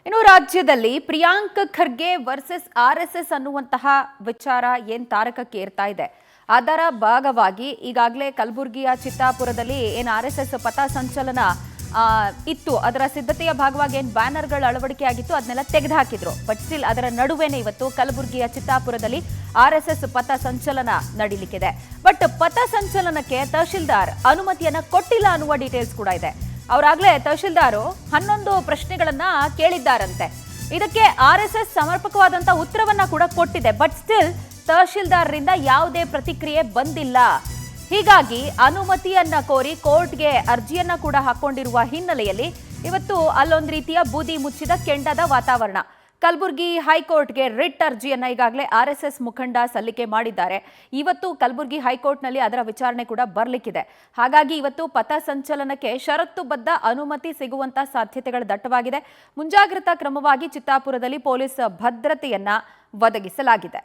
ಇನ್ನು ರಾಜ್ಯದಲ್ಲಿ Priyank Kharge versus RSS ಅನ್ನುವಂತಹ ವಿಚಾರ ಏನ್ ತಾರಕಕ್ಕೆ ಏರ್ತಾ ಇದೆ. ಅದರ ಭಾಗವಾಗಿ ಈಗಾಗಲೇ ಕಲಬುರಗಿಯ ಚಿತ್ತಾಪುರದಲ್ಲಿ ಏನ್ ಆರ್ಎಸ್ಎಸ್ ಪಥ ಸಂಚಲನ ಇತ್ತು, ಅದರ ಸಿದ್ಧತೆಯ ಭಾಗವಾಗಿ ಏನ್ ಬ್ಯಾನರ್ಗಳ ಅಳವಡಿಕೆ ಆಗಿತ್ತು ಅದನ್ನೆಲ್ಲ ತೆಗೆದುಹಾಕಿದ್ರು. ಬಟ್ ಸ್ಟಿಲ್ ಅದರ ನಡುವೆನೇ ಇವತ್ತು ಕಲಬುರಗಿಯ ಚಿತ್ತಾಪುರದಲ್ಲಿ ಆರ್ಎಸ್ಎಸ್ ಪಥ ಸಂಚಲನ ನಡೀಲಿಕ್ಕಿದೆ. ಬಟ್ ಪಥ ಸಂಚಲನಕ್ಕೆ ತಹಶೀಲ್ದಾರ್ ಅನುಮತಿಯನ್ನ ಕೊಟ್ಟಿಲ್ಲ ಅನ್ನುವ ಡೀಟೇಲ್ಸ್ ಕೂಡ ಇದೆ. ಅವರಾಗಲೇ ತಹಶೀಲ್ದಾರು 11 ಪ್ರಶ್ನೆಗಳನ್ನ ಕೇಳಿದ್ದಾರಂತೆ. ಇದಕ್ಕೆ ಆರ್ಎಸ್ಎಸ್ ಸಮರ್ಪಕವಾದಂತ ಉತ್ತರವನ್ನ ಕೂಡ ಕೊಟ್ಟಿದೆ. ಬಟ್ ಸ್ಟಿಲ್ ತಹಶೀಲ್ದಾರರಿಂದ ಯಾವುದೇ ಪ್ರತಿಕ್ರಿಯೆ ಬಂದಿಲ್ಲ. ಹೀಗಾಗಿ ಅನುಮತಿಯನ್ನ ಕೋರಿ ಕೋರ್ಟ್ಗೆ ಅರ್ಜಿಯನ್ನ ಕೂಡ ಹಾಕೊಂಡಿರುವ ಹಿನ್ನೆಲೆಯಲ್ಲಿ ಇವತ್ತು ಅಲ್ಲೊಂದು ರೀತಿಯ ಬೂದಿ ಮುಚ್ಚಿದ ಕೆಂಡದ ವಾತಾವರಣ. ಕಲಬುರಗಿ ಹೈಕೋರ್ಟ್ಗೆ ರಿಟ್ ಅರ್ಜಿಯನ್ನ ಈಗಾಗಲೇ ಆರ್ಎಸ್ಎಸ್ ಮುಖಂಡ ಸಲ್ಲಿಕೆ ಮಾಡಿದ್ದಾರೆ. ಇವತ್ತು ಕಲಬುರಗಿ ಹೈಕೋರ್ಟ್ನಲ್ಲಿ ಅದರ ವಿಚಾರಣೆ ಕೂಡ ಬರಲಿಕ್ಕಿದೆ. ಹಾಗಾಗಿ ಇವತ್ತು ಪಥ ಸಂಚಲನಕ್ಕೆ ಷರತ್ತುಬದ್ಧ ಅನುಮತಿ ಸಿಗುವಂತ ಸಾಧ್ಯತೆಗಳು ದಟ್ಟವಾಗಿದೆ. ಮುಂಜಾಗ್ರತಾ ಕ್ರಮವಾಗಿ ಚಿತ್ತಾಪುರದಲ್ಲಿ ಪೊಲೀಸ್ ಭದ್ರತೆಯನ್ನ ಒದಗಿಸಲಾಗಿದೆ.